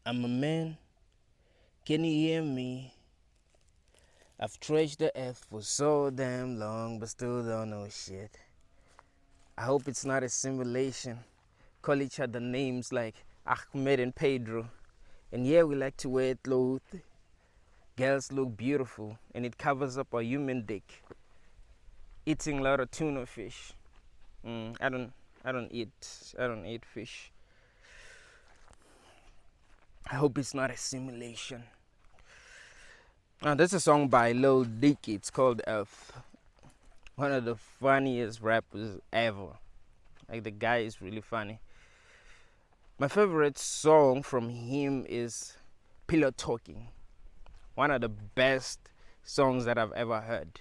I'm a man, can you hear me? I've trashed the earth for so damn long, but still don't know shit. I hope it's not a simulation. Call each other names like Ahmed and Pedro. And yeah, we like to wear clothes. Girls look beautiful, and it covers up our human dick. Eating a lot of tuna fish. I don't eat fish. I hope it's not a simulation. There's a song by Lil Dicky. It's called Earth. One of the funniest rappers ever. Like, the guy is really funny. My favorite song from him is Pillow Talking. One of the best songs that I've ever heard.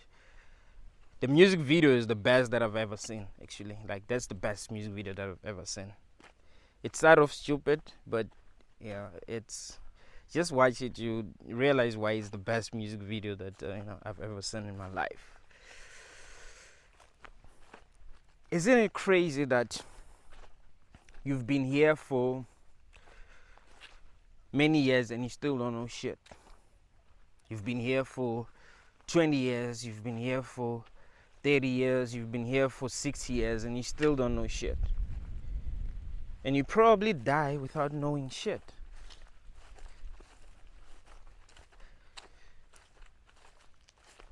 The music video is the best that I've ever seen, actually. Like, that's the best music video that I've ever seen. It's sort of stupid, but yeah, it's just watch it, you realize why it's the best music video that I've ever seen in my life. Isn't it crazy that you've been here for many years and you still don't know shit? You've been here for 20 years, you've been here for 30 years, you've been here for 6 years, and you still don't know shit. And you probably die without knowing shit.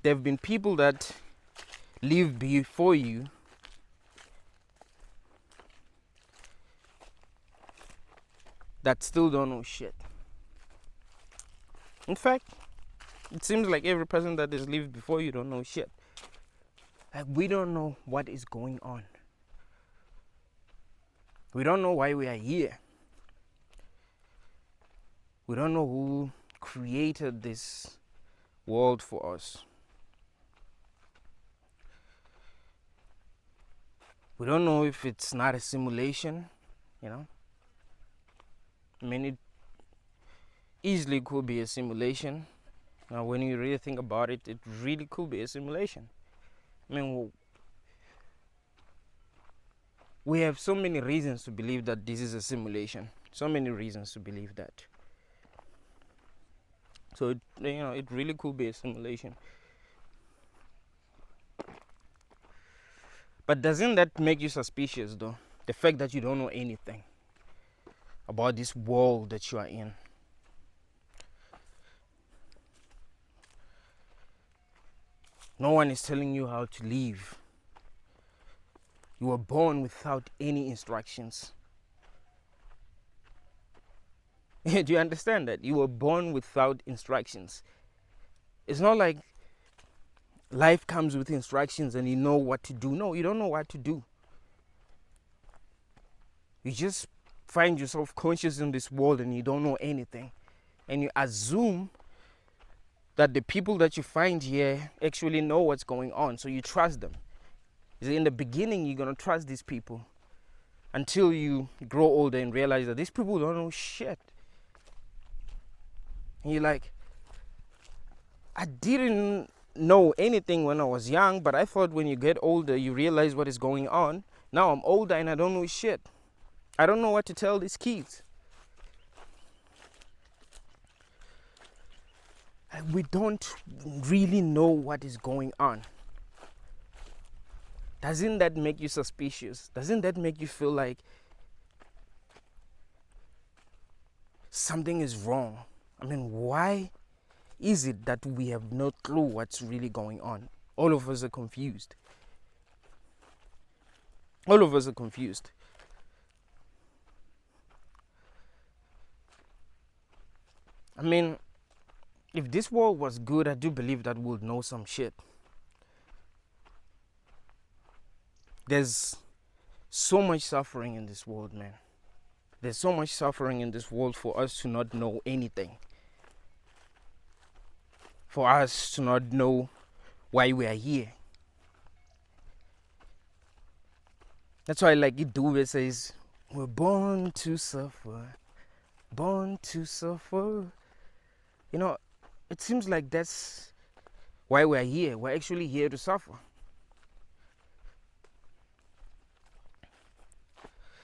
There have been people that lived before you that still don't know shit. In fact, it seems like every person that has lived before you don't know shit. Like, we don't know what is going on. We don't know why we are here. We don't know who created this world for us. We don't know if it's not a simulation, I mean, it easily could be a simulation. Now, when you really think about it, it really could be a simulation. I mean, we have so many reasons to believe that this is a simulation. So many reasons to believe that. So, it really could be a simulation. But doesn't that make you suspicious, though? The fact that you don't know anything about this world that you are in. No one is telling you how to live. You were born without any instructions. Do you understand that? You were born without instructions. It's not like life comes with instructions and you know what to do. No, you don't know what to do. You just find yourself conscious in this world and you don't know anything. And you assume that the people that you find here actually know what's going on, so you trust them. In the beginning, you're going to trust these people until you grow older and realize that these people don't know shit. And you're like, I didn't know anything when I was young, but I thought when you get older, you realize what is going on. Now I'm older and I don't know shit. I don't know what to tell these kids. We don't really know what is going on. Doesn't that make you suspicious? Doesn't that make you feel like something is wrong? I mean, why is it that we have no clue what's really going on? All of us are confused. All of us are confused. I mean, if this world was good, I do believe that we'll know some shit. There's so much suffering in this world, man. There's so much suffering in this world for us to not know anything. For us to not know why we are here. That's why, like, Idube says, we're born to suffer. Born to suffer. It seems like that's why we're here. We're actually here to suffer.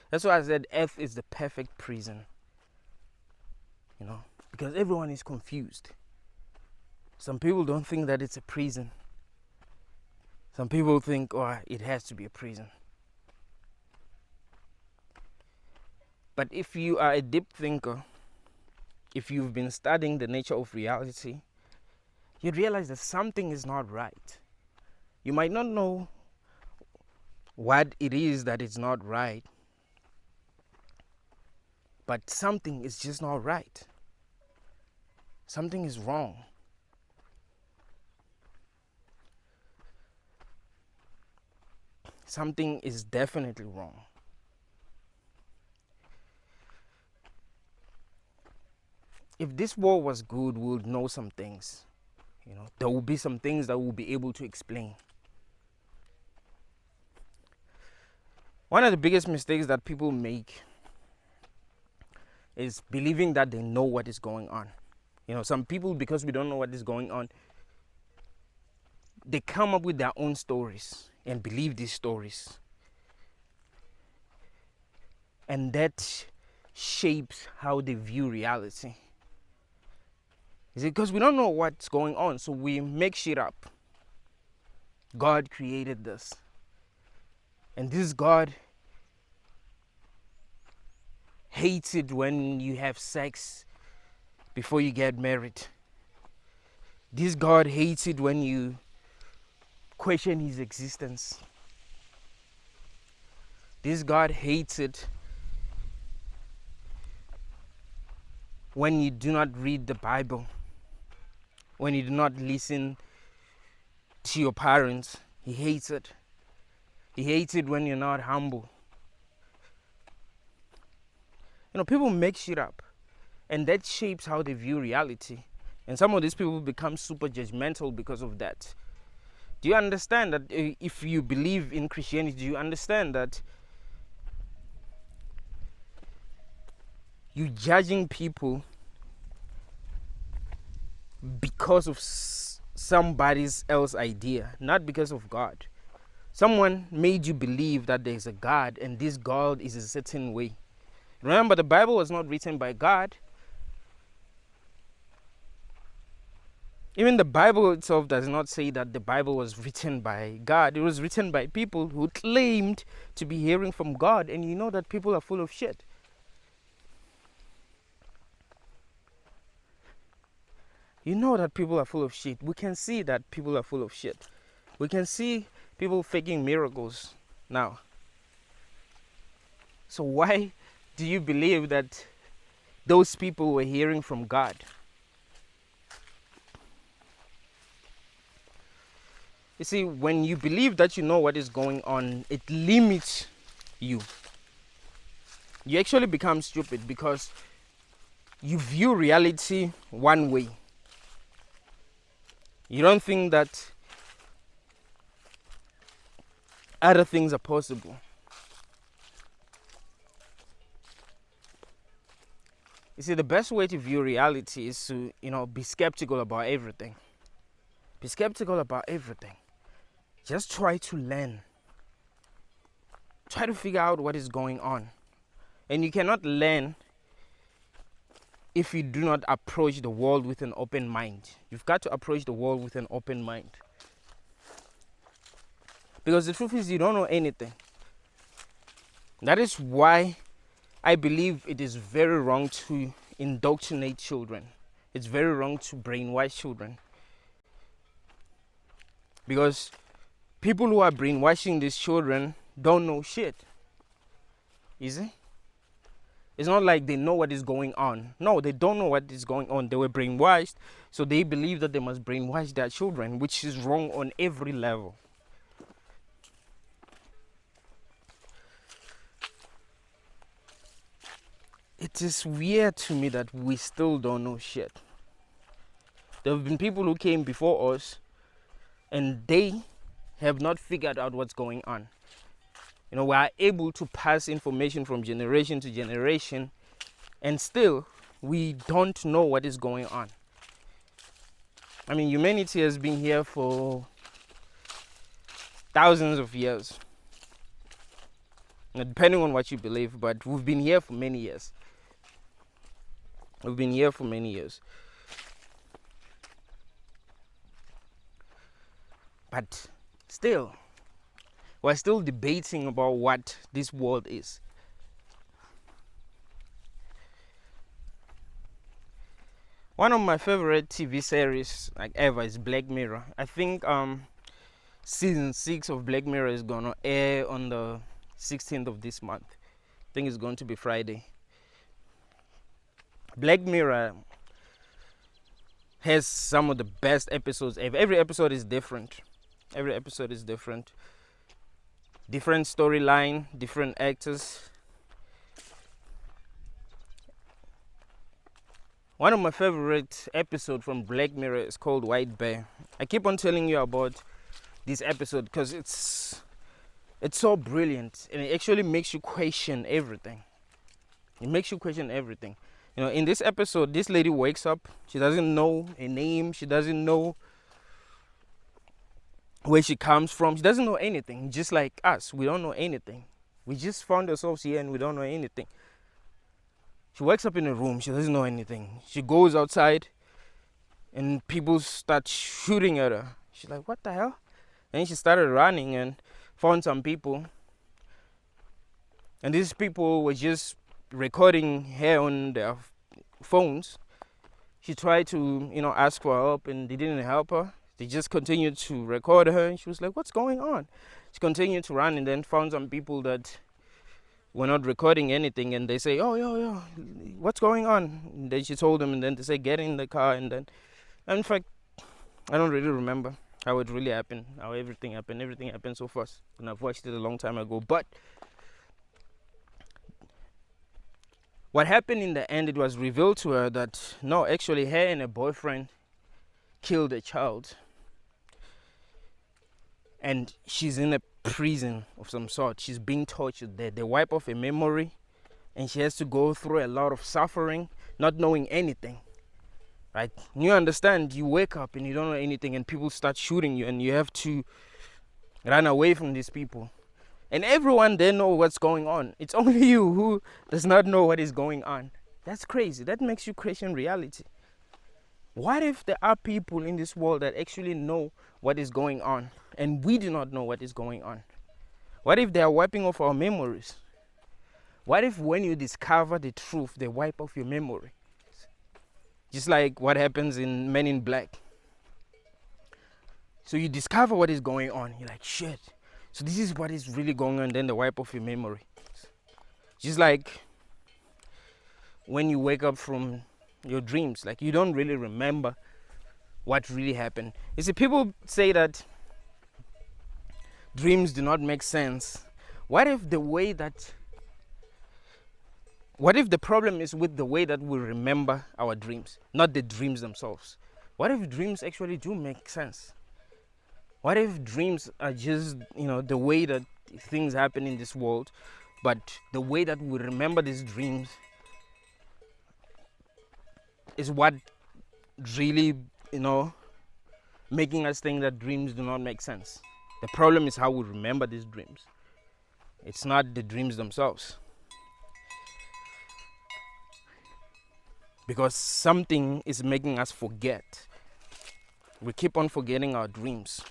That's why I said Earth is the perfect prison. because everyone is confused. Some people don't think that it's a prison. Some people think, oh, it has to be a prison. But if you are a deep thinker, if you've been studying the nature of reality, you'd realize that something is not right. You might not know what it is that is not right, but something is just not right. Something is wrong. Something is definitely wrong. If this world was good, we would know some things. There will be some things that we'll be able to explain. One of the biggest mistakes that people make is believing that they know what is going on. Some people, because we don't know what is going on, they come up with their own stories and believe these stories. And that shapes how they view reality. Is it because we don't know what's going on, so we make shit up? God created this. And this God hates it when you have sex before you get married. This God hates it when you question his existence. This God hates it when you do not read the Bible, when you do not listen to your parents. He hates it. He hates it when you're not humble. People make shit up, and that shapes how they view reality. And some of these people become super judgmental because of that. Do you understand that if you believe in Christianity, do you understand that you're judging people because of somebody else's idea, not because of God? Someone made you believe that there's a God, and this God is a certain way. Remember, the Bible was not written by God. Even the Bible itself does not say that the Bible was written by God. It was written by people who claimed to be hearing from God, and you know that people are full of shit. You know that people are full of shit. We can see that people are full of shit. We can see people faking miracles now. So why do you believe that those people were hearing from God? You see, when you believe that you know what is going on, it limits you. You actually become stupid because you view reality one way. You don't think that other things are possible. You see, the best way to view reality is to, be skeptical about everything. Be skeptical about everything. Just try to learn. Try to figure out what is going on. And you cannot learn if you do not approach the world with an open mind. You've got to approach the world with an open mind. Because the truth is, you don't know anything. That is why I believe it is very wrong to indoctrinate children. It's very wrong to brainwash children. Because people who are brainwashing these children don't know shit. You see? It's not like they know what is going on. No, they don't know what is going on. They were brainwashed, so they believe that they must brainwash their children, which is wrong on every level. It is weird to me that we still don't know shit. There have been people who came before us and they have not figured out what's going on. We are able to pass information from generation to generation, and still we don't know what is going on. I mean, humanity has been here for thousands of years. Depending on what you believe, but we've been here for many years. We've been here for many years. But still, we're still debating about what this world is. One of my favorite TV series like ever is Black Mirror. I think season 6 of Black Mirror is gonna air on the 16th of this month. I think it's going to be Friday. Black Mirror has some of the best episodes ever. Every episode is different. Different storyline, different actors. One of my favorite episodes from Black Mirror is called White Bear. I keep on telling you about this episode because it's so brilliant, and it actually makes you question everything. It makes you question everything. You know, in this episode, this lady wakes up. She doesn't know a name. She doesn't know where she comes from. She doesn't know anything. Just like us, we don't know anything. We just found ourselves here and we don't know anything. She wakes up in a room. She doesn't know anything. She goes outside and people start shooting at her. She's like, what the hell? And she started running and found some people. And these people were just recording her on their phones. She tried to, ask for help, and they didn't help her. They just continued to record her, and she was like, what's going on? She continued to run and then found some people that were not recording anything, and they say, yo, what's going on? And then she told them, and then they say, get in the car, and in fact, I don't really remember how it really happened, how everything happened so fast, and I've watched it a long time ago. But what happened in the end, it was revealed to her that no, actually her and her boyfriend killed a child, and she's in a prison of some sort. She's being tortured there. They wipe off her memory, and she has to go through a lot of suffering, not knowing anything. Right? You understand, you wake up and you don't know anything, and people start shooting you, and you have to run away from these people. And everyone there knows what's going on. It's only you who does not know what is going on. That's crazy. That makes you question reality. What if there are people in this world that actually know what is going on, and we do not know what is going on? What if they are wiping off our memories? What if when you discover the truth, they wipe off your memory? Just like what happens in Men in Black. So you discover what is going on. You're like, shit. So this is what is really going on. Then they wipe off your memory. Just like when you wake up from your dreams. Like you don't really remember what really happened. You see, people say that dreams do not make sense. What if the problem is with the way that we remember our dreams, not the dreams themselves? What if dreams actually do make sense? What if dreams are just, the way that things happen in this world, but the way that we remember these dreams is what really, making us think that dreams do not make sense? The problem is how we remember these dreams. It's not the dreams themselves. Because something is making us forget. We keep on forgetting our dreams.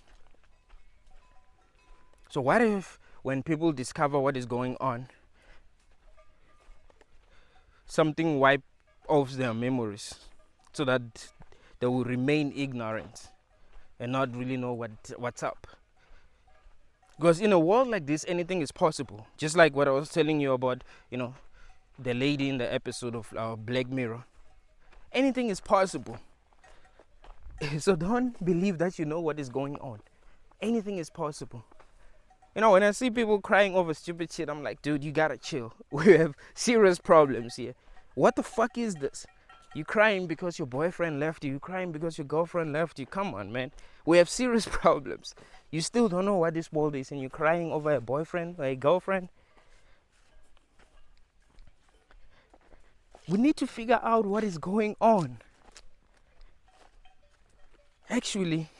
So what if when people discover what is going on, something wipes off their memories so that they will remain ignorant and not really know what's up? Because in a world like this, anything is possible. Just like what I was telling you about, the lady in the episode of Black Mirror. Anything is possible. So don't believe that you know what is going on. Anything is possible. When I see people crying over stupid shit, I'm like, dude, you gotta chill. We have serious problems here. What the fuck is this? You crying because your boyfriend left you. You crying because your girlfriend left you. Come on, man. We have serious problems. You still don't know what this world is, and you're crying over a boyfriend or a girlfriend. We need to figure out what is going on. Actually,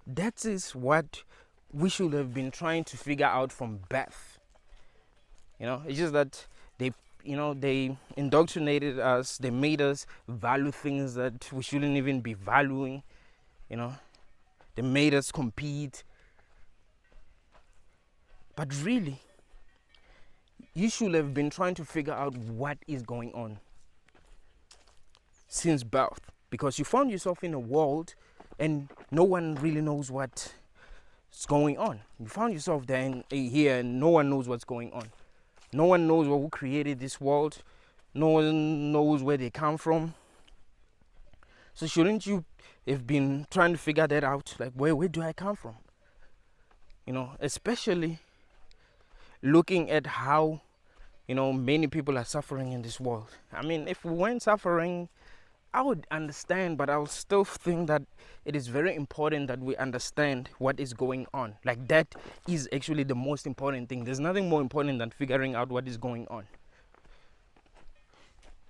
that is what we should have been trying to figure out from birth. It's just that they they indoctrinated us. They made us value things that we shouldn't even be valuing. They made us compete. But really, you should have been trying to figure out what is going on since birth, because you found yourself in a world and no one really knows what's going on. You found yourself there here and no one knows what's going on. No one knows who created this world. No one knows where they come from. So shouldn't you have been trying to figure that out? Like, where do I come from? Especially looking at how, many people are suffering in this world. I mean, if we weren't suffering, I would understand, but I would still think that it is very important that we understand what is going on. Like, that is actually the most important thing. There's nothing more important than figuring out what is going on.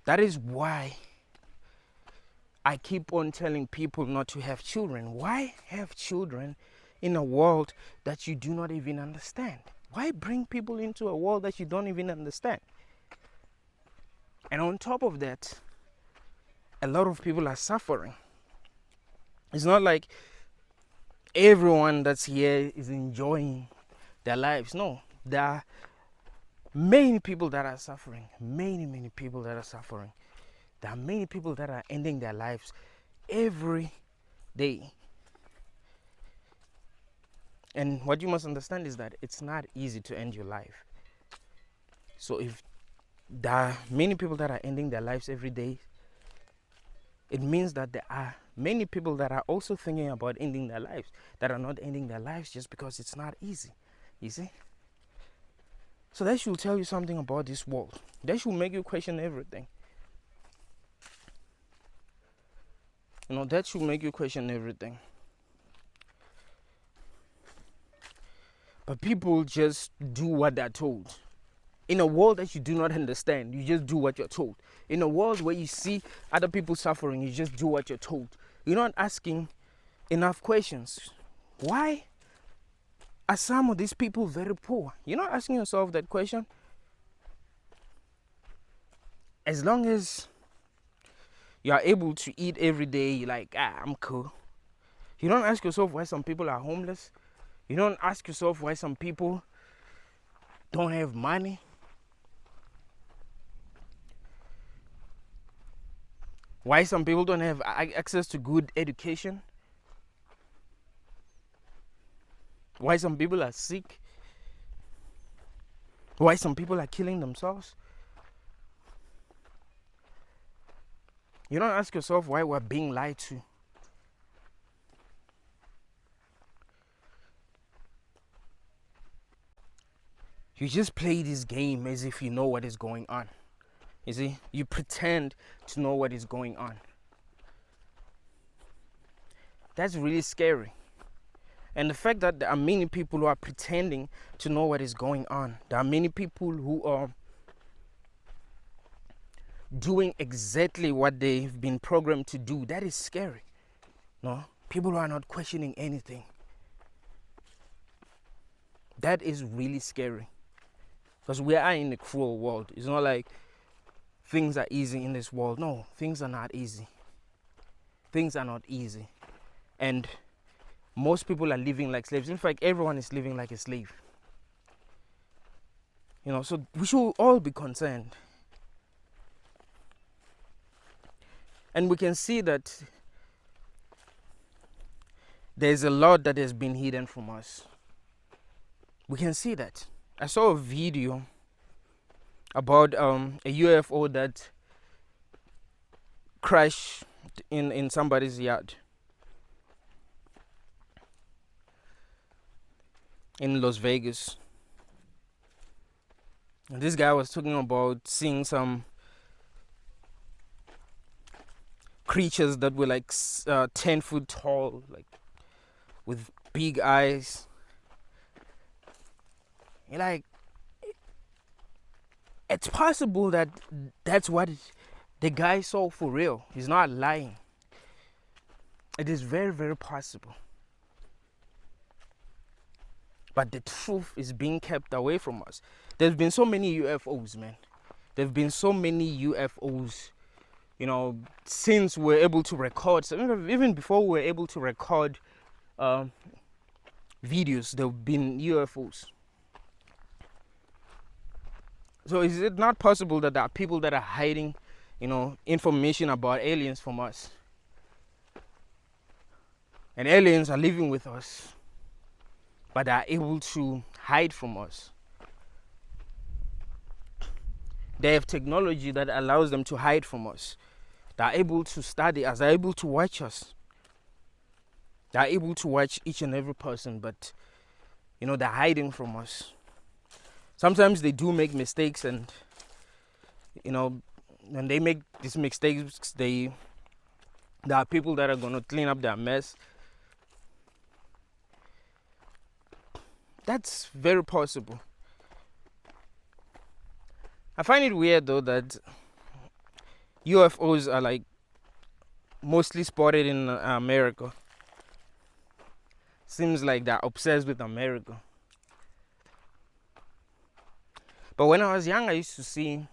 That is why I keep on telling people not to have children. Why have children in a world that you do not even understand? Why bring people into a world that you don't even understand? And on top of that, a lot of people are suffering. It's not like everyone that's here is enjoying their lives. No, there are many people that are suffering. Many people that are suffering. There are many people that are ending their lives every day. And what you must understand is that it's not easy to end your life. So if there are many people that are ending their lives every day, it means that there are many people that are also thinking about ending their lives, that are not ending their lives just because it's not easy. You see? So that should tell you something about this world. That should make you question everything. That should make you question everything. But people just do what they're told. In a world that you do not understand, you just do what you're told. In a world where you see other people suffering, you just do what you're told. You're not asking enough questions. Why are some of these people very poor? You're not asking yourself that question. As long as you are able to eat every day, you're like, I'm cool. You don't ask yourself why some people are homeless. You don't ask yourself why some people don't have money. Why some people don't have access to good education. Why some people are sick. Why some people are killing themselves. You don't ask yourself why we're being lied to. You just play this game as if you know what is going on. You see, you pretend to know what is going on. That's really scary. And the fact that there are many people who are pretending to know what is going on. There are many people who are doing exactly what they've been programmed to do. That is scary. No, people who are not questioning anything. That is really scary. Because we are in a cruel world. It's not like things are easy in this world. No, things are not easy. Things are not easy. And most people are living like slaves. In fact, everyone is living like a slave. So we should all be concerned. And we can see that there's a lot that has been hidden from us. We can see that. I saw a video about a UFO that crashed in somebody's yard in Las Vegas. And this guy was talking about seeing some creatures that were like 10 foot tall, like with big eyes. You're like, it's possible that that's what the guy saw for real. He's not lying. It is very, very possible. But the truth is being kept away from us. There's been so many UFOs, man. There have been so many UFOs, since we're able to record, even before we were able to record videos, there have been UFOs. So is it not possible that there are people that are hiding, information about aliens from us? And aliens are living with us, but are able to hide from us. They have technology that allows them to hide from us. They are able to study us. They are able to watch us. They are able to watch each and every person, but they're hiding from us. Sometimes they do make mistakes, and when they make these mistakes, there are people that are going to clean up their mess. That's very possible. I find it weird though that UFOs are like mostly spotted in America. Seems like they're obsessed with America. But when I was young, I used to see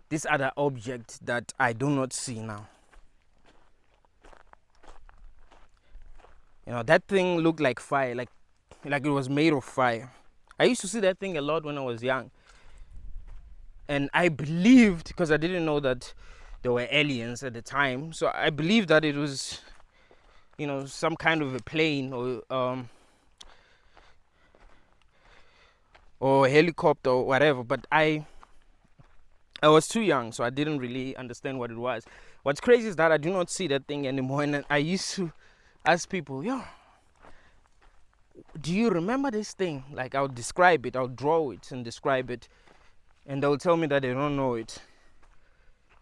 this other object that I do not see now. That thing looked like fire, like it was made of fire. I used to see that thing a lot when I was young. And I believed, because I didn't know that there were aliens at the time, so I believed that it was, some kind of a plane or a helicopter or whatever. But I was too young, so I didn't really understand what it was. What's crazy is that I do not see that thing anymore. And I used to ask people, do you remember this thing? Like, I'll describe it, I'll draw it and describe it, and they'll tell me that they don't know it.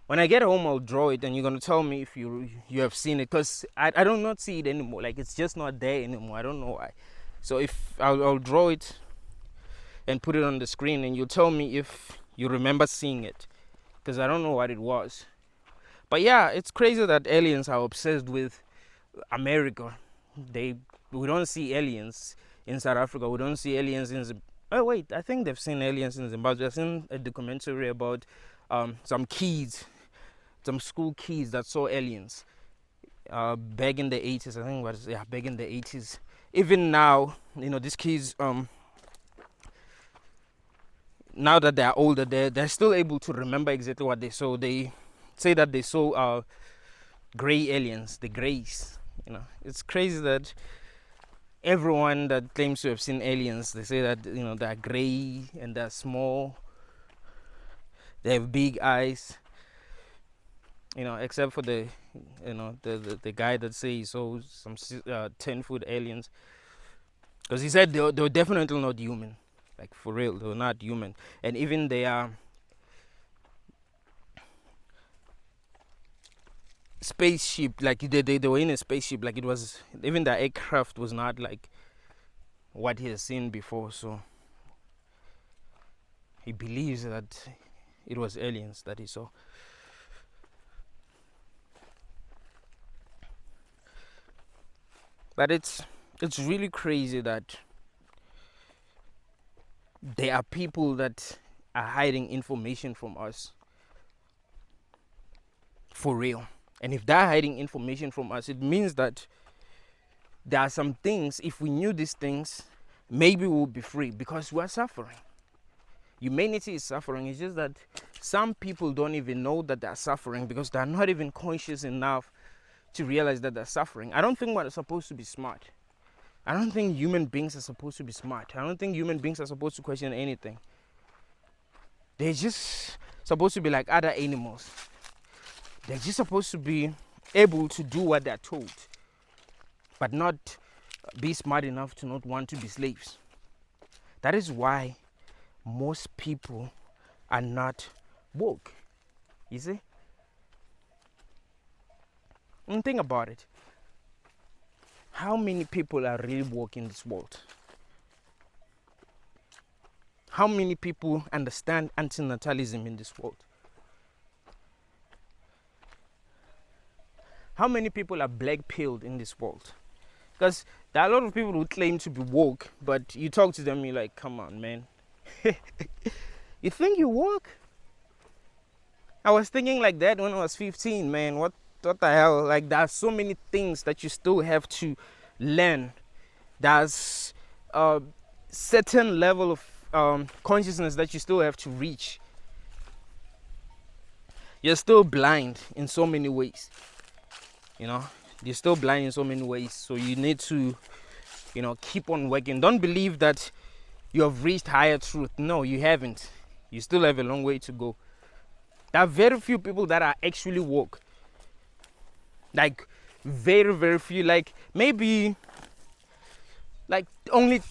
When I get home, I'll draw it, and you're going to tell me if you have seen it, because I do not see it anymore. Like, it's just not there anymore. I don't know why. So if I'll draw it and put it on the screen, and you'll tell me if you remember seeing it, because I don't know what it was. But yeah, it's crazy that aliens are obsessed with America. We don't see aliens in South Africa. We don't see aliens in Zimbabwe. Oh wait, I think they've seen aliens in Zimbabwe. I've seen a documentary about some school kids that saw aliens back in the 80s. I think it was back in the 80s. Even now, these kids now that they're older, they're still able to remember exactly what they saw. They say that they saw gray aliens, the grays. It's crazy that everyone that claims to have seen aliens, they say that they're gray and they're small, they have big eyes, except for the guy that says he saw some 10-foot aliens, because he said they were definitely not human. Like, for real, they were not human. And even their spaceship, like they were in a spaceship, like it was, even the aircraft was not like what he has seen before. So he believes that it was aliens that he saw. But it's really crazy that there are people that are hiding information from us, for real. And if they're hiding information from us, it means that there are some things, if we knew these things, maybe we'll be free, because we're suffering. Humanity is suffering. It's just that some people don't even know that they're suffering, because they're not even conscious enough to realize that they're suffering. I don't think we're supposed to be smart. I don't think human beings are supposed to be smart. I don't think human beings are supposed to question anything. They're just supposed to be like other animals. They're just supposed to be able to do what they're told, but not be smart enough to not want to be slaves. That is why most people are not woke. You see? And think about it. How many people are really woke in this world? How many people understand antinatalism in this world? How many people are blackpilled in this world? Because there are a lot of people who claim to be woke, but you talk to them, you're like, come on, man. You think you walk? I was thinking like that when I was 15, man. What the hell? Like, there's so many things that you still have to learn. There's a certain level of consciousness that you still have to reach. You're still blind in so many ways. You know, you're still blind in so many ways. So you need to, keep on working. Don't believe that you have reached higher truth. No, you haven't. You still have a long way to go. There are very few people that are actually woke. Like, very, very few. Like, maybe, like, only,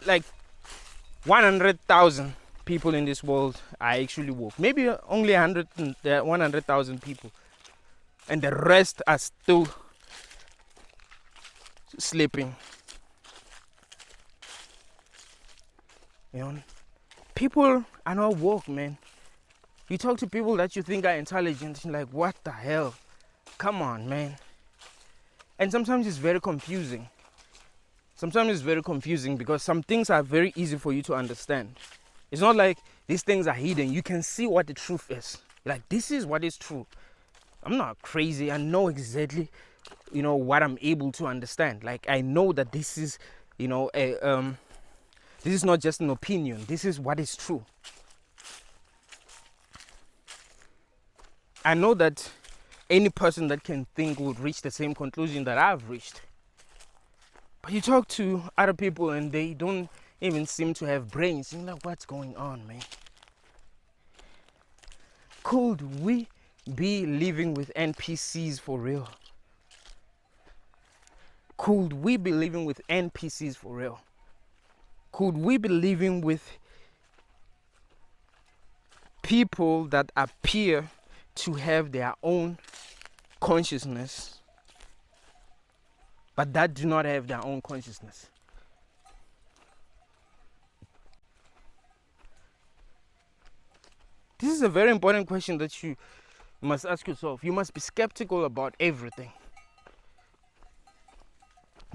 like, 100,000 people in this world are actually woke. Maybe only 100,000 people. And the rest are still sleeping. People are not woke, man. You talk to people that you think are intelligent, you're like, what the hell? Come on, man. And sometimes it's very confusing. Because some things are very easy for you to understand. It's not like these things are hidden. You can see what the truth is. Like, this is what is true. I'm not crazy. I know exactly, what I'm able to understand. Like, I know that this is, this is not just an opinion. This is what is true. I know that any person that can think would reach the same conclusion that I've reached. But you talk to other people and they don't even seem to have brains. You're like, what's going on, man? Could we be living with NPCs for real? Could we be living with NPCs for real? Could we be living with people that appear to have their own consciousness, but that do not have their own consciousness? This is a very important question that you must ask yourself. You must be skeptical about everything.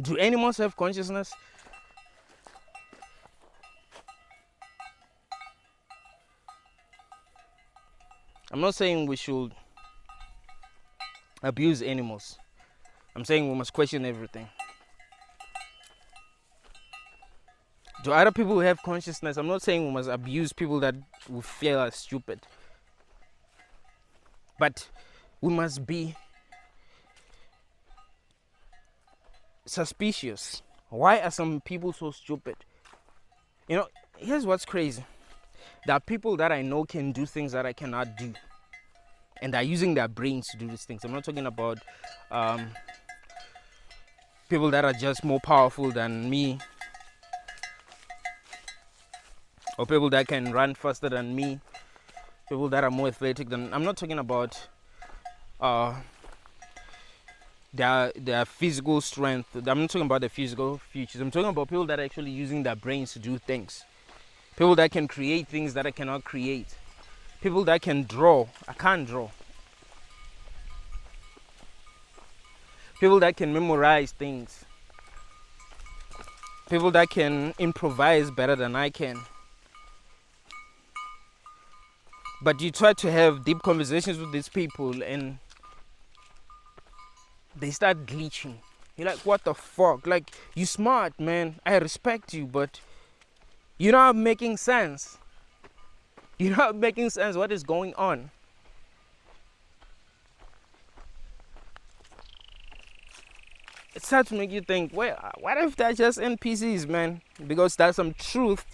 Do animals have consciousness? I'm not saying we should abuse animals. I'm saying we must question everything. Do other people have consciousness? I'm not saying we must abuse people that we feel are stupid. But we must be suspicious. Why are some people so stupid? Here's what's crazy. There are people that I know can do things that I cannot do. And they're using their brains to do these things. I'm not talking about people that are just more powerful than me, or people that can run faster than me, people that are more athletic than. I'm not talking about their physical strength. I'm not talking about the physical features. I'm talking about people that are actually using their brains to do things. People that can create things that I cannot create. People that can draw. I can't draw. People that can memorize things. People that can improvise better than I can. But you try to have deep conversations with these people and they start glitching. You're like, what the fuck? Like, you smart, man. I respect you, but you're not making sense. You're not making sense. What is going on? It starts to make you think, well, what if they're just NPCs, man? Because there's some truth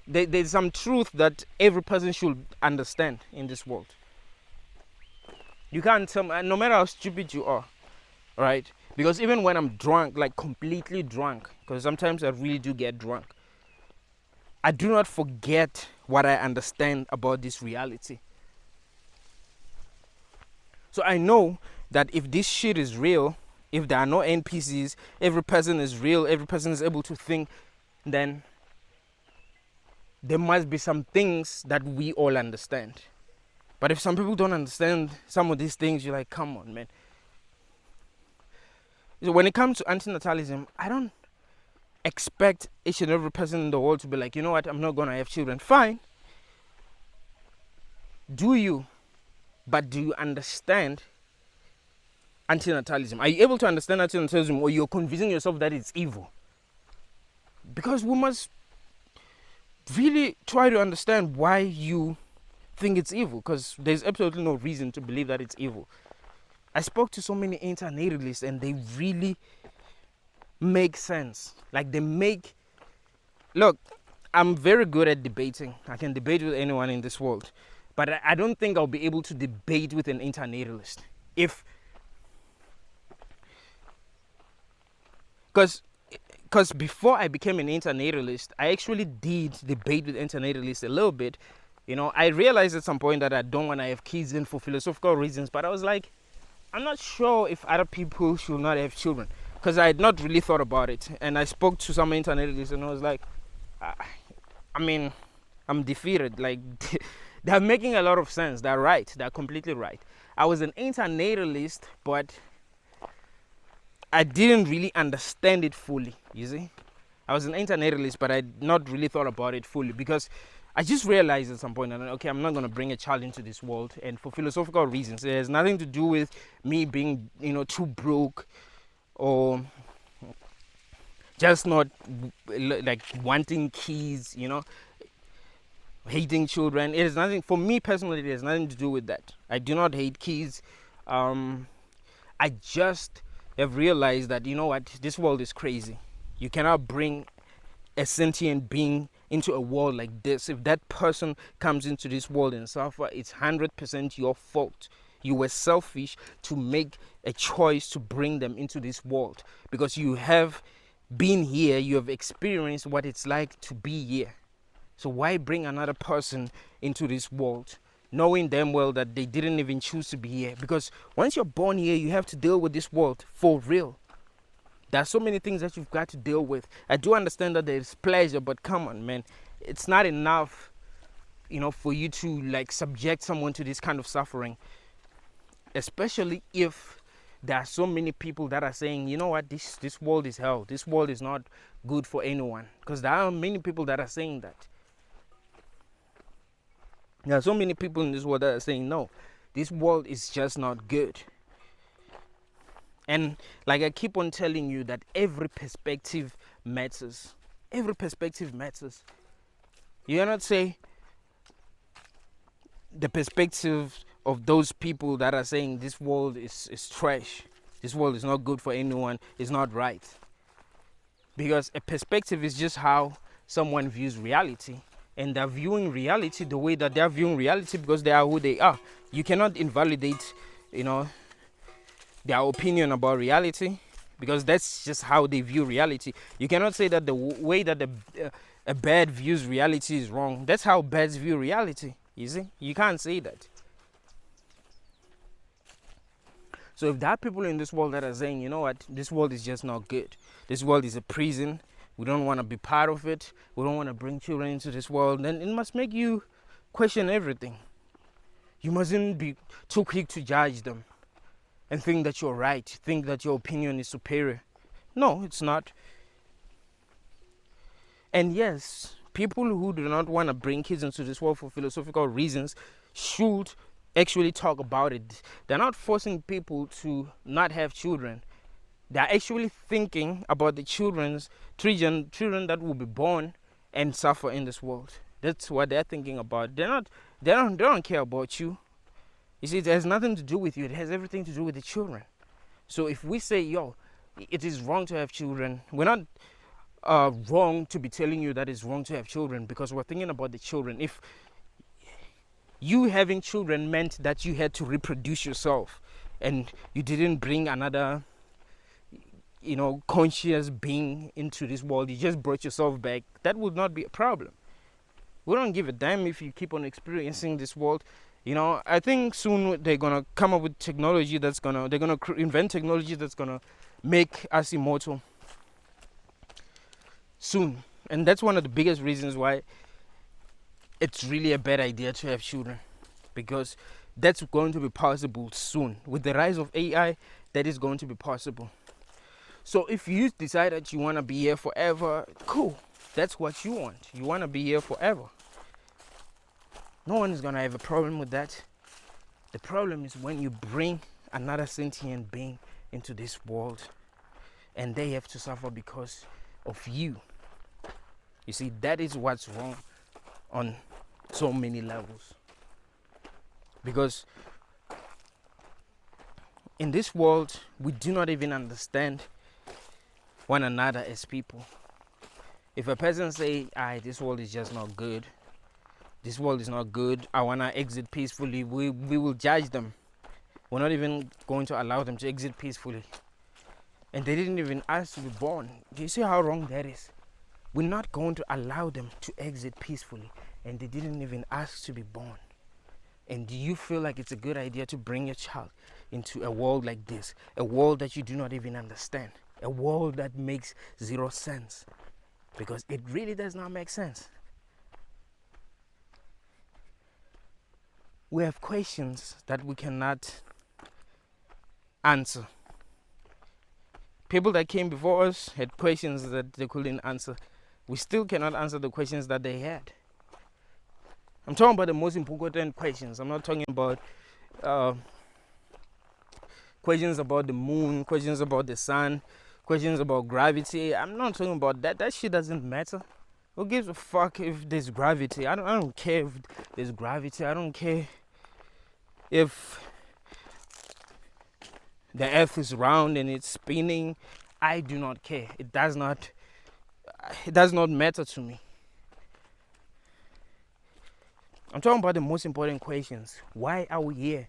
there's some truth that every person should understand in this world. You can't tell me, no matter how stupid you are, right? Because even when I'm drunk, like completely drunk, because sometimes I really do get drunk, I do not forget what I understand about this reality. So I know that if this shit is real, if there are no NPCs, every person is real, every person is able to think, then there must be some things that we all understand. But if some people don't understand some of these things, you're like, come on, man. So when it comes to antinatalism, I don't expect each and every person in the world to be like, you know what, I'm not gonna have children. Fine. Do you? But do you understand antinatalism? Are you able to understand antinatalism, or you're convincing yourself that it's evil? Because we must really try to understand why you think it's evil, because there's absolutely no reason to believe that it's evil. I spoke to so many antinatalists and they really make sense. Like they make... Look, I'm very good at debating. I can debate with anyone in this world. But I don't think I'll be able to debate with an antinatalist. Because before I became an antinatalist, I actually did debate with antinatalists a little bit. You know, I realized at some point that I don't want to have kids in for philosophical reasons. But I was like, I'm not sure if other people should not have children, because I had not really thought about it. And I spoke to some antinatalist and I was like, I mean, I'm defeated. Like, they're making a lot of sense. They're right. They're completely right. I was an antinatalist, but I didn't really understand it fully, you see. I was an antinatalist, but I had not really thought about it fully, because I just realized at some point that, okay, I'm not going to bring a child into this world, and for philosophical reasons. It has nothing to do with me being, too broke, or just not like wanting kids, hating children. It has nothing, for me personally, it has nothing to do with that. I do not hate kids. I just have realized that, you know what, this world is crazy. You cannot bring a sentient being into a world like this. If that person comes into this world and suffer, it's 100% your fault. You were selfish to make a choice to bring them into this world, because you have been here, you have experienced what it's like to be here. So why bring another person into this world, knowing damn well that they didn't even choose to be here? Because once you're born here, you have to deal with this world for real. There are so many things that you've got to deal with. I do understand that there's pleasure, but come on, man. It's not enough, for you to like subject someone to this kind of suffering. Especially if there are so many people that are saying, you know what, this world is hell. This world is not good for anyone. Because there are many people that are saying that. There are so many people in this world that are saying, no, this world is just not good. And like I keep on telling you, that every perspective matters. Every perspective matters. You cannot say the perspective of those people that are saying this world is trash, this world is not good for anyone, is not right. Because a perspective is just how someone views reality. And they're viewing reality the way that they're viewing reality because they are who they are. You cannot invalidate, their opinion about reality, because that's just how they view reality. You cannot say that the way that a bird views reality is wrong. That's how birds view reality, you see. You can't say that. So if there are people in this world that are saying, you know what, this world is just not good, this world is a prison, we don't want to be part of it, we don't want to bring children into this world, then it must make you question everything. You mustn't be too quick to judge them and think that you're right, think that your opinion is superior. No, it's not. And yes, people who do not want to bring kids into this world for philosophical reasons should actually talk about it. They're not forcing people to not have children. They're actually thinking about the children that will be born and suffer in this world. That's what they're thinking about. They don't care about you. You see, it has nothing to do with you. It has everything to do with the children. So if we say, it is wrong to have children, we're not wrong to be telling you that it's wrong to have children, because we're thinking about the children. If you having children meant that you had to reproduce yourself and you didn't bring another, conscious being into this world, you just brought yourself back, that would not be a problem. We don't give a damn if you keep on experiencing this world. I think soon they're gonna come up with technology they're gonna invent technology that's gonna make us immortal soon. And that's one of the biggest reasons why it's really a bad idea to have children, because that's going to be possible soon. With the rise of AI, that is going to be possible. So if you decide that you want to be here forever, cool. That's what you want. You want to be here forever. No one is going to have a problem with that. The problem is when you bring another sentient being into this world and they have to suffer because of you. You see, that is what's wrong on so many levels. Because in this world, we do not even understand one another as people. If a person say, this world is just not good, this world is not good, I want to exit peacefully, we will judge them. We're not even going to allow them to exit peacefully. And they didn't even ask to be born. Do you see how wrong that is? We're not going to allow them to exit peacefully, and they didn't even ask to be born. And do you feel like it's a good idea to bring your child into a world like this? A world that you do not even understand. A world that makes zero sense. Because it really does not make sense. We have questions that we cannot answer. People that came before us had questions that they couldn't answer. We still cannot answer the questions that they had. I'm talking about the most important questions. I'm not talking about questions about the moon, questions about the sun, questions about gravity. I'm not talking about that. That shit doesn't matter. Who gives a fuck if there's gravity? I don't care if there's gravity. I don't care if the earth is round and it's spinning. I do not care. It does not matter to me. I'm talking about the most important questions. Why are we here?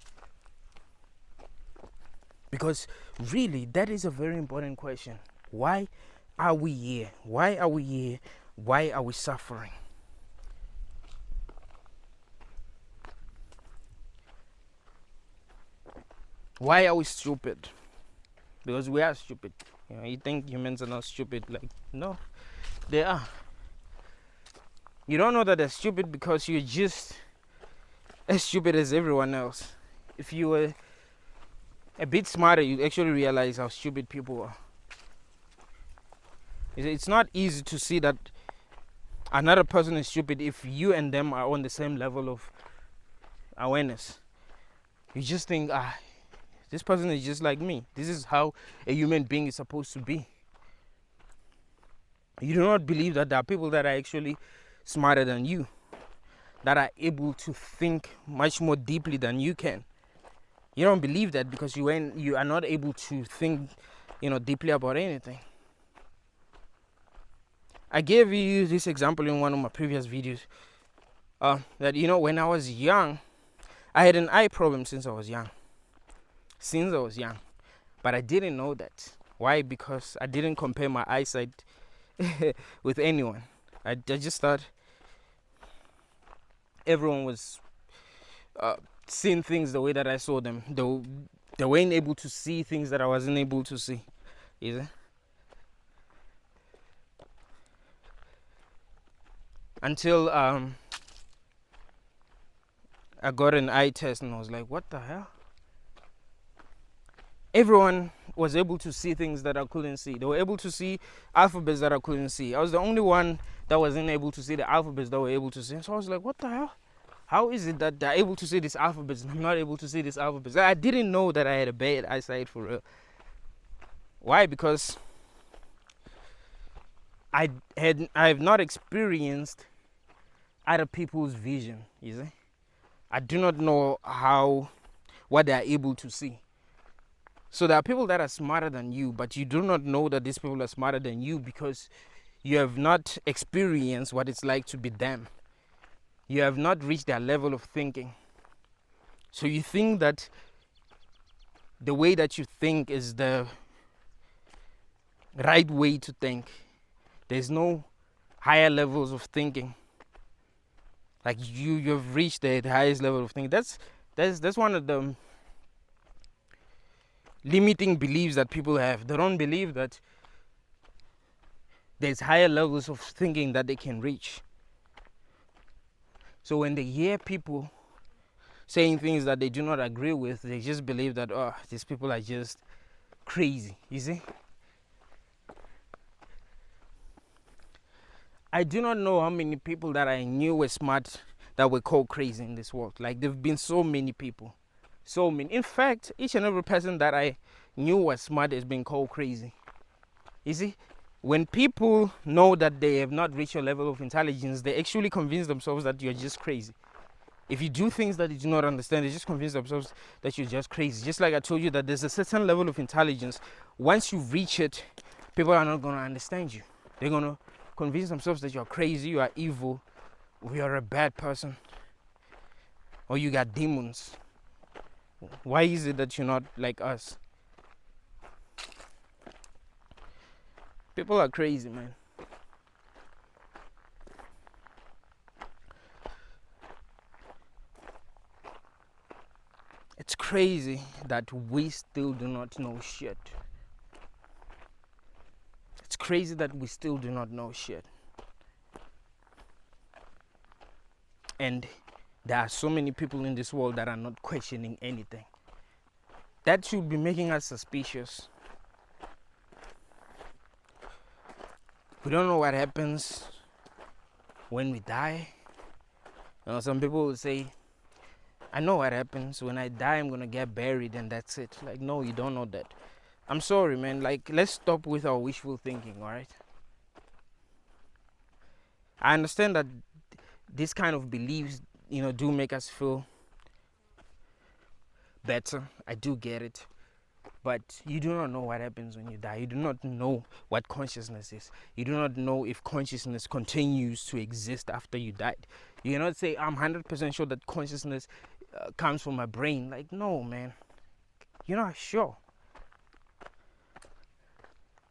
Because really, that is a very important question. Why are we here? Why are we here? Why are we suffering? Why are we stupid? Because we are stupid. You think humans are not stupid? Like, no, they are. You don't know that they're stupid because you're just as stupid as everyone else. If you were a bit smarter, you actually realize how stupid people are. It's not easy to see that another person is stupid if you and them are on the same level of awareness. You just think, this person is just like me. This is how a human being is supposed to be. You do not believe that there are people that are actually smarter than you, that are able to think much more deeply than you can. You don't believe that because you are not able to think, deeply about anything. I gave you this example in one of my previous videos. That when I was young, I had an eye problem since I was young. But I didn't know that. Why? Because I didn't compare my eyesight with anyone. I just thought everyone was seeing things the way that I saw them. They weren't able to see things that I wasn't able to see. Is it? Until I got an eye test and I was like, what the hell? Everyone was able to see things that I couldn't see. They were able to see alphabets that I couldn't see. I was the only one that wasn't able to see the alphabets that were able to see. So I was like, what the hell? How is it that they're able to see these alphabets and I'm not able to see these alphabets? I didn't know that I had a bad eyesight for real. Why? Because I have not experienced other people's vision, you see. I do not know what they are able to see. So there are people that are smarter than you, but you do not know that these people are smarter than you because you have not experienced what it's like to be them. You have not reached their level of thinking. So you think that the way that you think is the right way to think. There's no higher levels of thinking. Like you've reached the highest level of thinking. That's one of the limiting beliefs that people have. They don't believe that there's higher levels of thinking that they can reach. So when they hear people saying things that they do not agree with, they just believe that, these people are just crazy, you see? I do not know how many people that I knew were smart that were called crazy in this world. Like, there have been so many people. So many. In fact, each and every person that I knew was smart has been called crazy. You see, when people know that they have not reached your level of intelligence, they actually convince themselves that you're just crazy. If you do things that you do not understand, they just convince themselves that you're just crazy. Just like I told you that there's a certain level of intelligence. Once you reach it, people are not going to understand you. They're going to convince themselves that you're crazy, you are evil, or you're a bad person, or you got demons. Why is it that you're not like us? People are crazy, man. It's crazy that we still do not know shit. It's crazy that we still do not know shit. And there are so many people in this world that are not questioning anything. That should be making us suspicious. We don't know what happens when we die. Some people will say, I know what happens. When I die, I'm going to get buried and that's it. Like, no, you don't know that. I'm sorry, man. Like, let's stop with our wishful thinking, all right? I understand that this kind of beliefs, do make us feel better. I do get it. But you do not know what happens when you die. You do not know what consciousness is. You do not know if consciousness continues to exist after you died. You cannot say, I'm 100% sure that consciousness comes from my brain. Like, no, man. You're not sure.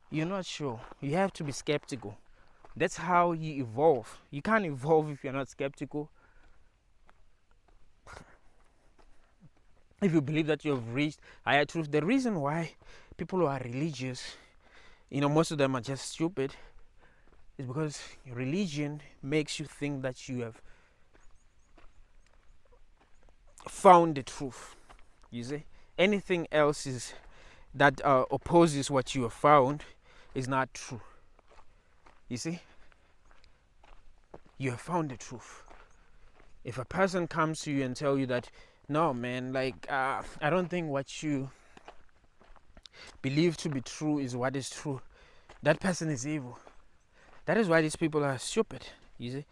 You're not sure. You have to be skeptical. That's how you evolve. You can't evolve if you're not skeptical. If you believe that you have reached higher truth, the reason why people who are religious, most of them are just stupid, is because religion makes you think that you have found the truth. You see, anything else is that opposes what you have found is not true. You see, you have found the truth. If a person comes to you and tell you that, no, man, like, I don't think what you believe to be true is what is true, that person is evil. That is why these people are stupid, you see.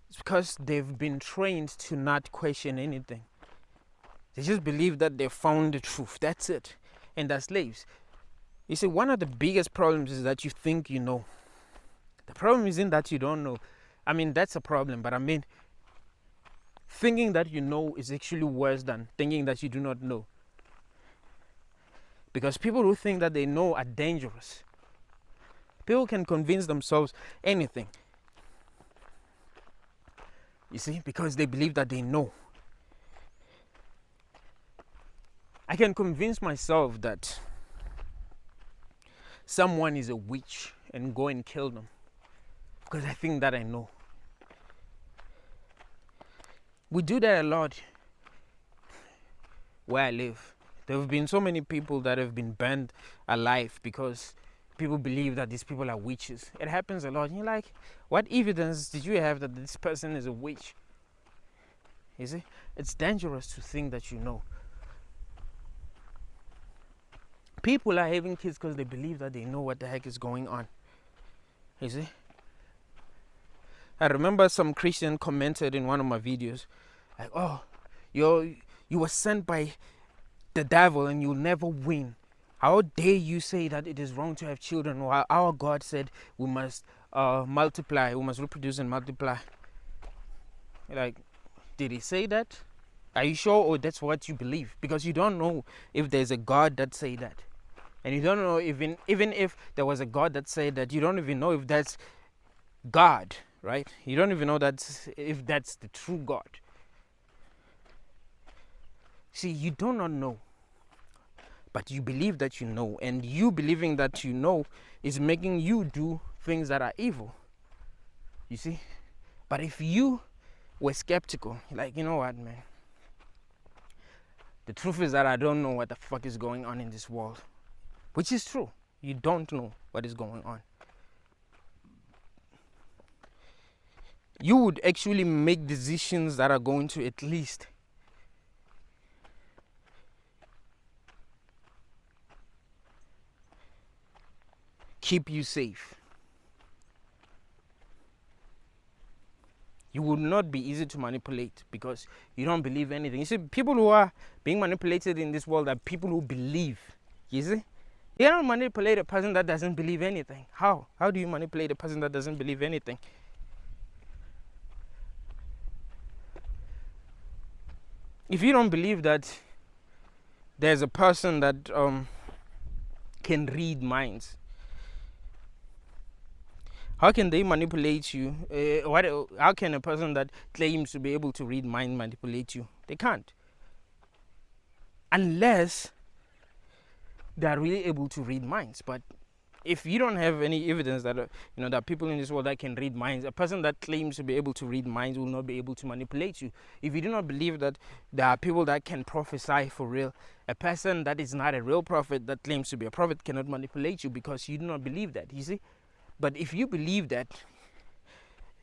It's because they've been trained to not question anything. They just believe that they found the truth, that's it. And they're slaves. You see, one of the biggest problems is that you think you know. The problem isn't that you don't know. I mean, that's a problem, but I mean, thinking that you know is actually worse than thinking that you do not know. Because people who think that they know are dangerous. People can convince themselves anything. You see, because they believe that they know. I can convince myself that someone is a witch and go and kill them because I think that I know. We do that a lot where I live. There have been so many people that have been burned alive because people believe that these people are witches. It happens a lot. And you're like, what evidence did you have that this person is a witch? You see, it's dangerous to think that you know. People are having kids because they believe that they know what the heck is going on. You see? I remember some Christian commented in one of my videos, like, oh, you were sent by the devil and you'll never win. How dare you say that it is wrong to have children while our God said we must multiply, we must reproduce and multiply. Like, did he say that? Are you sure, or that's what you believe? Because you don't know if there's a God that say that. And you don't know even if there was a God that said that, you don't even know if that's God, right? You don't even know if that's the true God. See, you do not know, but you believe that you know, and you believing that you know is making you do things that are evil. You see? But if you were skeptical, like, you know what, man? The truth is that I don't know what the fuck is going on in this world. Which is true. You don't know what is going on. you would actually make decisions that are going to at least keep you safe. You would not be easy to manipulate because you don't believe anything. You see, people who are being manipulated in this world are people who believe. You see? You cannot manipulate a person that doesn't believe anything. How? How do you manipulate a person that doesn't believe anything? If you don't believe that there's a person that can read minds, how can they manipulate you? How can a person that claims to be able to read mind manipulate you? They can't. Unless they are really able to read minds. But if you don't have any evidence that that people in this world that can read minds, a person that claims to be able to read minds will not be able to manipulate you. If you do not believe that there are people that can prophesy for real, a person that is not a real prophet that claims to be a prophet cannot manipulate you because you do not believe that. You see? But if you believe that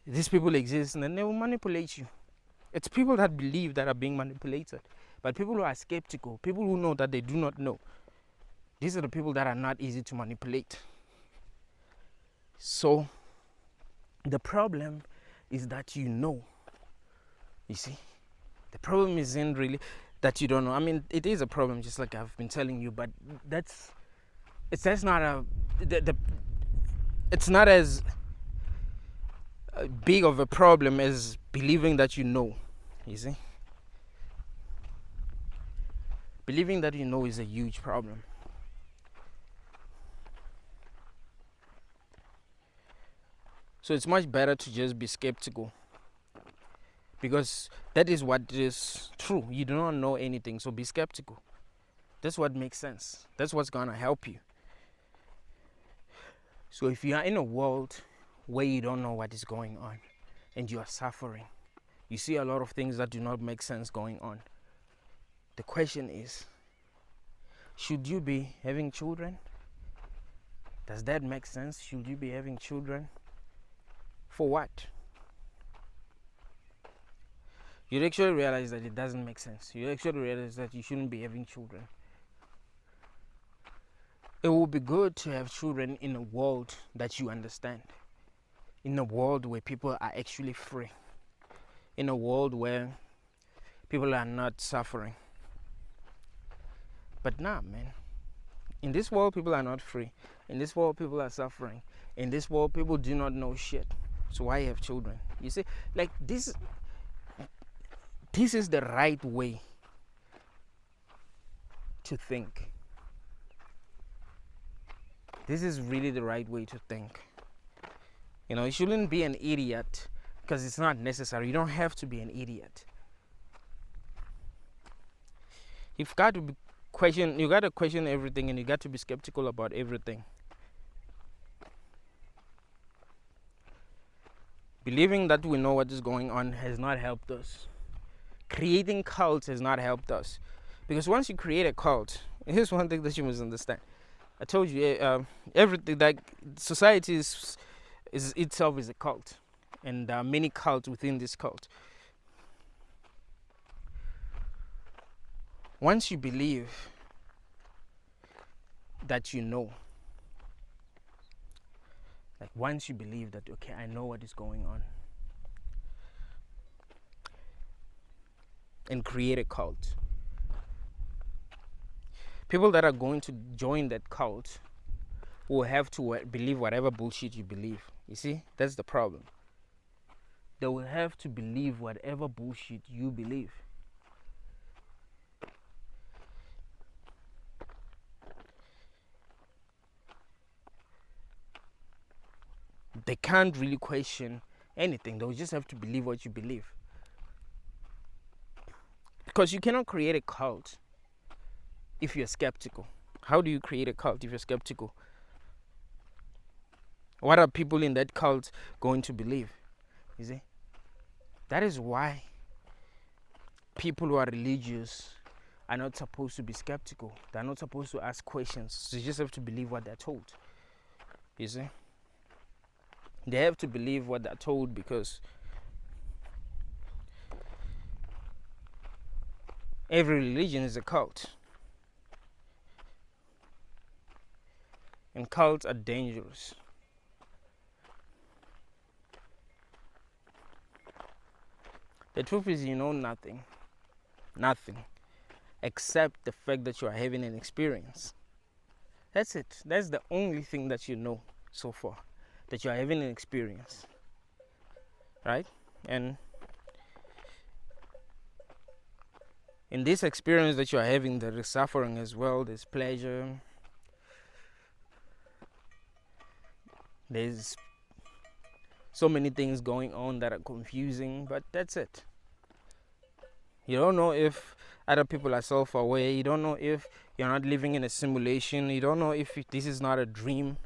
these people exist, then they will manipulate you. It's people that believe that are being manipulated. But people who are skeptical, people who know that they do not know, these are the people that are not easy to manipulate. So the problem is that you know. You see? The problem isn't really that you don't know. I mean, it is a problem, just like I've been telling you, but it's not as big of a problem as believing that you know. You see? Believing that you know is a huge problem. So it's much better to just be skeptical, because that is what is true. You do not know anything, so be skeptical. That's what makes sense. That's what's gonna help you. So if you are in a world where you don't know what is going on and you are suffering, you see a lot of things that do not make sense going on. The question is, should you be having children? Does that make sense? Should you be having children? For what? You actually realize that it doesn't make sense. You actually realize that you shouldn't be having children. It would be good to have children in a world that you understand. In a world where people are actually free. In a world where people are not suffering. But nah, man. In this world, people are not free. In this world, people are suffering. In this world, people do not know shit. So why have children? You see, like this is the right way to think. This is really the right way to think. You shouldn't be an idiot because it's not necessary. You don't have to be an idiot. You've got to question everything, and you got to be skeptical about everything. Believing that we know what is going on has not helped us. Creating cults has not helped us. Because once you create a cult, here's one thing that you must understand. I told you, everything, like society is itself is a cult. And there are many cults within this cult. Once you believe that you know, like once you believe that, okay, I know what is going on, and create a cult, people that are going to join that cult will have to believe whatever bullshit you believe. You see, that's the problem. They will have to believe whatever bullshit you believe. They can't really question anything. They'll just have to believe what you believe. Because you cannot create a cult if you're skeptical. How do you create a cult if you're skeptical? What are people in that cult going to believe? You see? That is why people who are religious are not supposed to be skeptical. They're not supposed to ask questions. They just have to believe what they're told. You see? They have to believe what they're told because Every religion is a cult. And cults are dangerous. The truth is, you know nothing. Nothing. Except the fact that you are having an experience. That's it. That's the only thing that you know so far. That you are having an experience. Right? And in this experience that you are having, there is suffering as well. There's pleasure. There's so many things going on that are confusing, but that's it. You don't know if other people are self-aware. You don't know if you're not living in a simulation. You don't know if this is not a dream.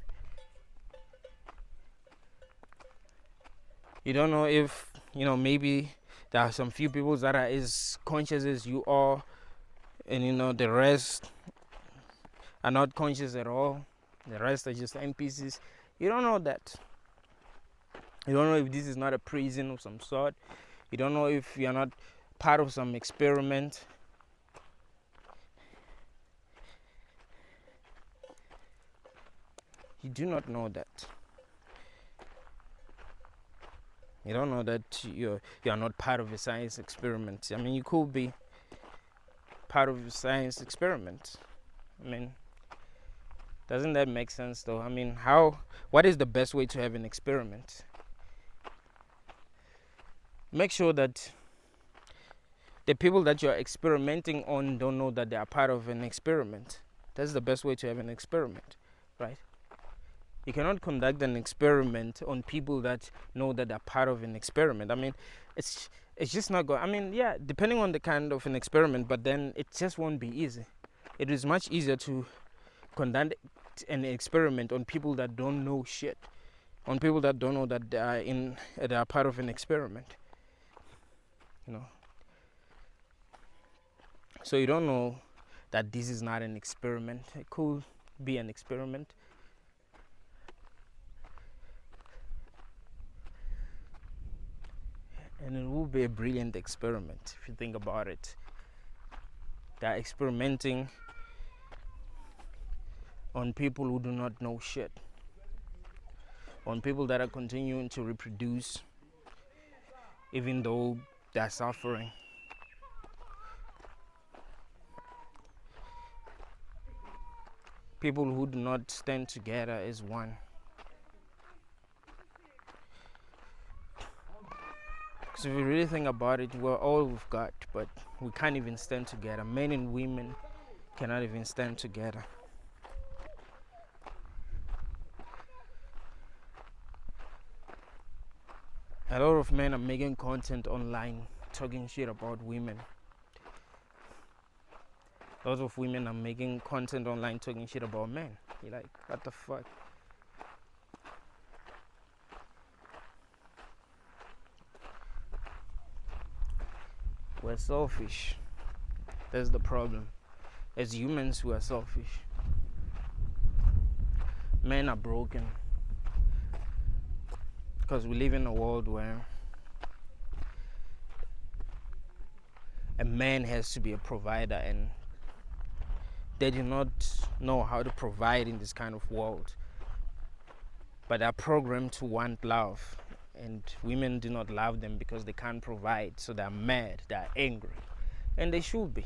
You don't know if, maybe there are some few people that are as conscious as you are, and the rest are not conscious at all. The rest are just NPCs. You don't know that. You don't know if this is not a prison of some sort. You don't know if you're not part of some experiment. You do not know that. You don't know that you are not part of a science experiment. I mean, you could be part of a science experiment. I mean, doesn't that make sense though? I mean, what is the best way to have an experiment? Make sure that the people that you're experimenting on don't know that they are part of an experiment. That's the best way to have an experiment, right? You cannot conduct an experiment on people that know that they're part of an experiment. I mean, it's just not going. I mean, yeah, depending on the kind of an experiment, but then it just won't be easy. It is much easier to conduct an experiment on people that don't know shit, on people that don't know that they are part of an experiment. So you don't know that this is not an experiment. It could be an experiment. And it will be a brilliant experiment if you think about it. They're experimenting on people who do not know shit. On people that are continuing to reproduce even though they're suffering. People who do not stand together as one. Because if you really think about it, we're all we've got, but we can't even stand together. Men and women cannot even stand together. A lot of men are making content online talking shit about women. Lots of women are making content online talking shit about men. You're like, what the fuck? We're selfish. That's the problem. As humans, we are selfish. Men are broken. Because we live in a world where a man has to be a provider, and they do not know how to provide in this kind of world. But they are programmed to want love, and women do not love them because they can't provide. So they're mad, they're angry, and they should be.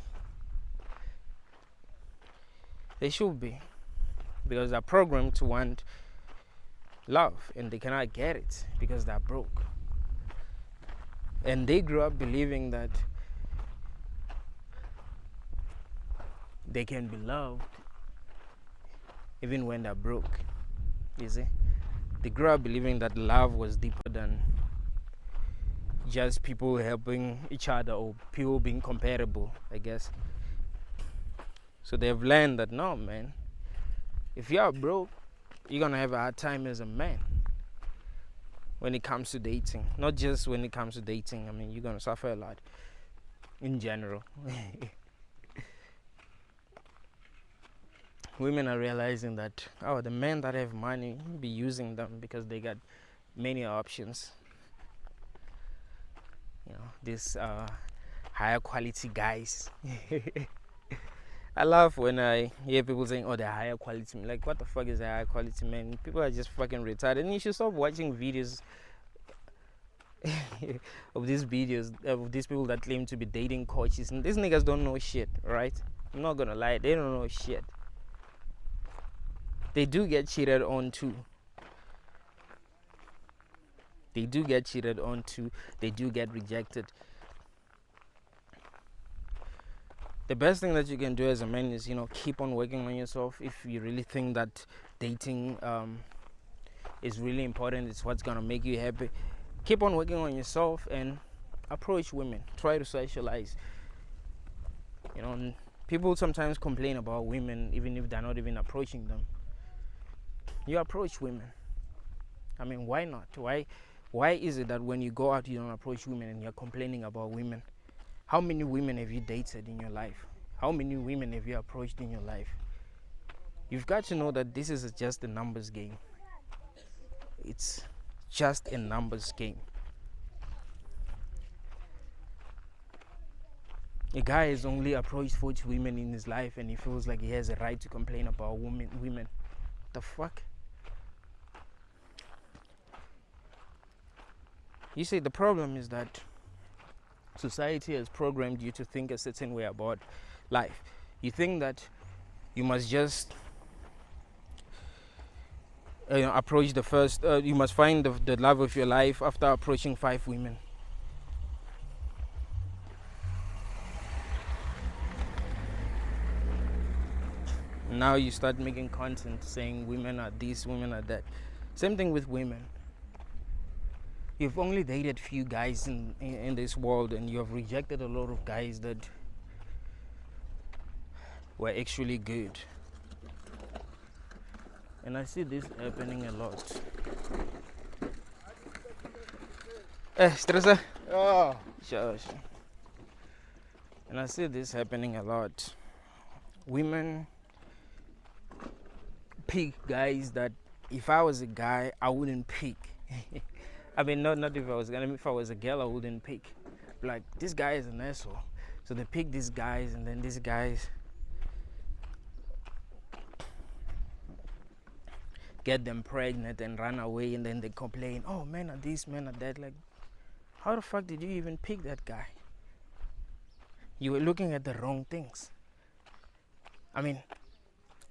They should be, because they're programmed to want love, and they cannot get it because they're broke. And they grew up believing that they can be loved even when they're broke. You see, they grew up believing that love was deeper than just people helping each other or people being compatible, I guess. So they've learned that no, man, if you are broke, you're gonna have a hard time as a man when it comes to dating. Not just when it comes to dating. I mean, you're gonna suffer a lot in general. Women are realizing that the men that have money be using them because they got many options. This higher quality guys. I laugh when I hear people saying, "Oh, they're higher quality." Like, what the fuck is a higher quality, man? People are just fucking retarded, and you should stop watching videos of these people that claim to be dating coaches. And these niggas don't know shit, right? I'm not gonna lie, they don't know shit. They do get cheated on too. They do get cheated on too. They do get rejected. The best thing that you can do as a man is, keep on working on yourself. If you really think that dating is really important, it's what's gonna make you happy, keep on working on yourself and approach women. Try to socialize. People sometimes complain about women even if they're not even approaching them. You approach women. I mean, why not? Why is it that when you go out you don't approach women and you're complaining about women? How many women have you dated in your life? How many women have you approached in your life? You've got to know that this is just a numbers game. It's just a numbers game. A guy has only approached 40 women in his life and he feels like he has a right to complain about women. The fuck? You see, the problem is that society has programmed you to think a certain way about life. You think that you must just approach the first, you must find the love of your life after approaching 5 women. Now you start making content saying women are this, women are that. Same thing with women. You've only dated few guys in this world, and you have rejected a lot of guys that were actually good. And I see this happening a lot. Stressa? Oh. Sure. And I see this happening a lot. Women pick guys that if I was a guy, I wouldn't pick. I mean, not if I was gonna. If I was a girl, I wouldn't pick. Like, this guy is an asshole, so they pick these guys, and then these guys get them pregnant and run away, and then they complain, "Oh, men are this, men are that." Like, how the fuck did you even pick that guy? You were looking at the wrong things. I mean,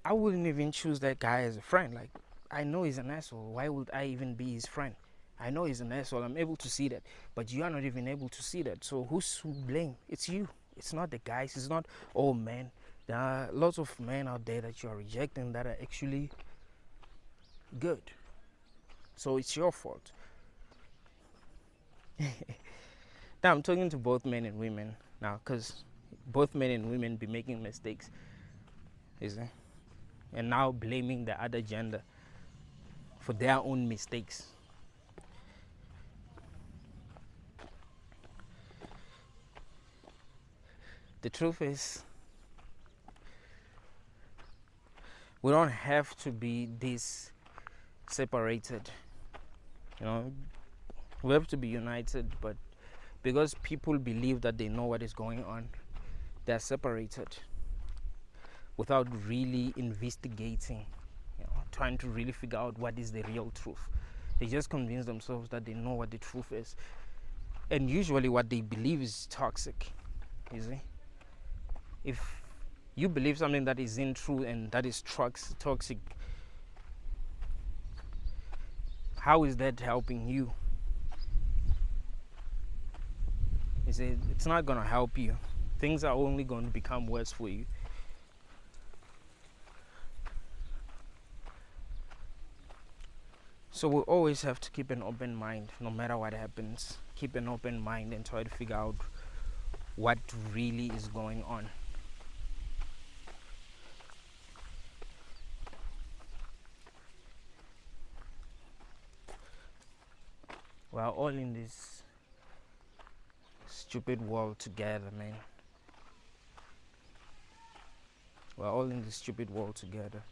I wouldn't even choose that guy as a friend. Like, I know he's an asshole. Why would I even be his friend? I know he's an asshole. I'm able to see that. But you are not even able to see that. So who's to blame? It's you. It's not the guys. It's not all men. There are lots of men out there that you are rejecting that are actually good. So it's your fault. Now I'm talking to both men and women now, because both men and women be making mistakes. Is it? And now blaming the other gender for their own mistakes. The truth is, we don't have to be this separated. We have to be united, but because people believe that they know what is going on, they're separated without really investigating, trying to really figure out what is the real truth. They just convince themselves that they know what the truth is. And usually what they believe is toxic, you see. If you believe something that isn't true and that is toxic, how is that helping you? You see, it's not going to help you. Things are only going to become worse for you. So we always have to keep an open mind, no matter what happens. Keep an open mind and try to figure out what really is going on. We are all in this stupid world together, man. We're all in this stupid world together.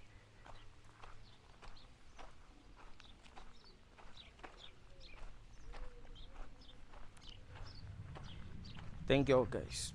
Thank you all guys.